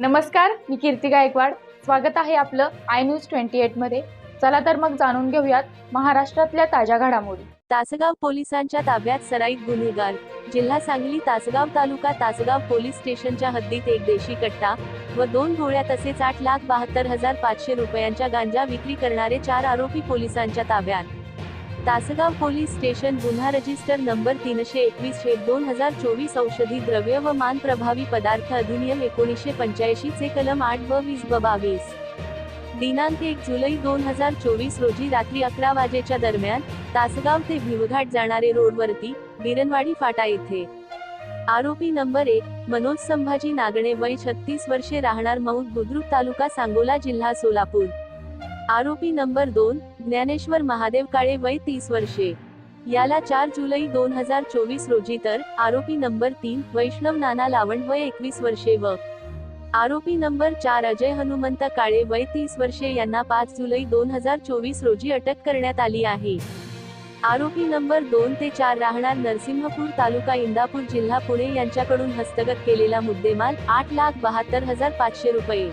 नमस्कार, मी कीर्ती गायकवाड. स्वागत आहे आपलं आय न्यूज 28 मध्ये. चला तर मग जाणून घेऊयात महाराष्ट्रातल्या ताज्या घडामोडी. तासगाव पोलिसांच्या ताब्यात सराईत गुन्हेगार. जिल्हा सांगली. तासगाव तालुका तासगाव पोलीस स्टेशनच्या हद्दीत एक देशी कट्टा व 2 गोळ्या तसेच 8,72,500 रुपयांच्या गांजा विक्री करणारे 4 आरोपी पोलिसांच्या ताब्यात. तासगाव पोलीस स्टेशन गुन्हा रजिस्टर नंबर 321/2024 औषधी द्रव्य व मान प्रभावी पदार्थ अधिनियम 1985 चे कलम 8 व 20/22. दिनांक 1 जुलै 2024 रोजी रात्री 11 वाजेच्या दरम्यान तासगाव ते भिवघाट जाणारे रोडवरती बिरनवाडी फाटा येथे आरोपी नंबर 1 मनोज संभाजी नागणे वय 36 वर्षे राहणार मौद बुद्रुक तालुका सांगोला जिल्हा सोलापूर. आरोपी नंबर 2 ज्ञानेश्वर महादेव काळे वय 30 वर्षे. याला 4 जुलै 2024 रोजी तर आरोपी नंबर 3 वैष्णव नाना लावण वय 21 वर्षे व आरोपी नंबर 4 अजय हनुमंत काळे वय 30 वर्षे यांना 5 जुलै 2024 रोजी अटक करण्यात आली आहे. आरोपी नंबर 2 ते 4 राहणार नरसिंहपूर तालुका इंदापूर जिल्हा पुणे यांच्याकडून हस्तगत केलेला मुद्देमाल 8,72,500 रुपये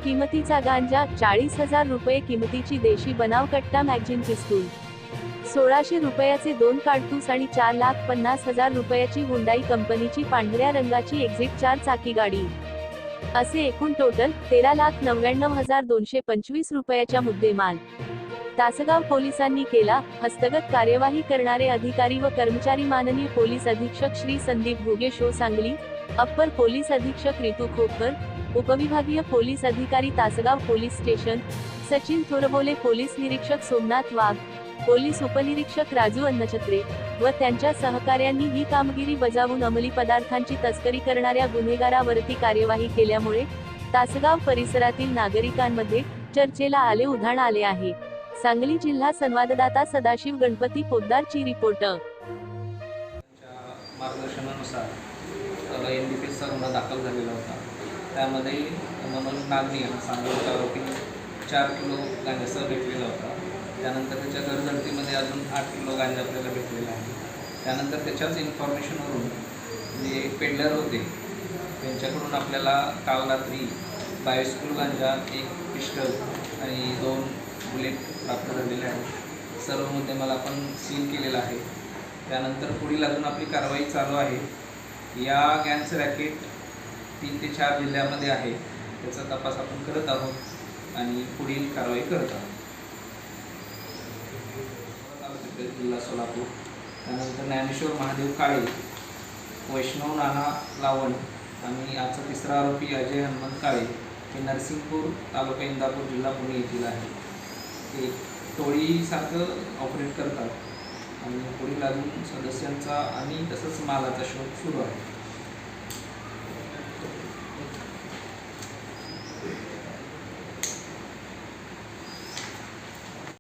किमतीचा गांजा, 40,000 रुपये किमतीची देशी बनाव कट्टा मॅगझिन पिस्तूल, 1,600 रुपयाचे 2 कारतूस आणि 4,50,000 रुपयाची हुंडाई कंपनीची पांढऱ्या रंगाची एक्झिट 4 चाकी गाडी असे एकूण टोटल 13,99,225 रुपयाच्या मुद्देमाल तासगाव पोलिसांनी केला. हस्तगत कार्यवाही करणारे अधिकारी व कर्मचारी माननीय पोलीस अधीक्षक Shri Sandeep Ghuge show Sangli, upper police अधीक्षक रितू खोकर, उपविभागीय पोलीस अधिकारी Tasgaon police station, Sachin Thorbole police निरीक्षक सोमनाथ वाघ, पोलीस उपनिरीक्षक राजू अन्नछत्रे व त्यांच्या सहकार्यांनी ही कामगिरी बजावून अंमली पदार्थांची तस्करी करणाऱ्या गुन्हेगारावरती कार्यवाही केल्यामुळे तासगाव परिसरातील नागरिकांमध्ये चर्चेला आले उधाण आले आहे. सांगली जिल्हा संवाददाता सदाशिव गणपती पोद्दारची रिपोर्ट. मार्गदर्शनानुसार NDPSचा गुन्हा दाखल झालेला होता. त्यामध्ये मनोज नागणे यांना सांगलीचा आरोपी 4 किलो गांजासह भेटलेला होता. त्यानंतर त्याच्या घरझडतीमध्ये अजून 8 किलो गांजा आपल्याला भेटलेला आहे. त्यानंतर त्याच्याच इन्फॉर्मेशनवरून जे पेडलर होते त्यांच्याकडून आपल्याला काल रात्री 22 किलो गांजा, 1 पिस्टल आणि 2 बुलेट प्राप्त झालेले आहेत. सर्व मुद्देमाल आपण सील केलेला आहे. त्यानंतर पुढील अजून आपली कारवाई चालू आहे. या गँगचं रॅकेट 3 ते 4 जिल्ह्यामध्ये आहे. त्याचा तपास आपण करत आहोत आणि पुढील कारवाई करत आहोत. जिल्हा सोलापूर. त्यानंतर ज्ञानेश्वर महादेव काळे, वैष्णव नाना लावण आणि आजचा तिसरा आरोपी अजय हनुमंत काळे हे नरसिंहपूर तालुका इंदापूर जिल्हा पुणे येथील आहे. ते टोळीसारखं ऑपरेट करतात आणि पुढील अजून सदस्यांचा आणि तसंच मालाचा शोध सुरू आहे.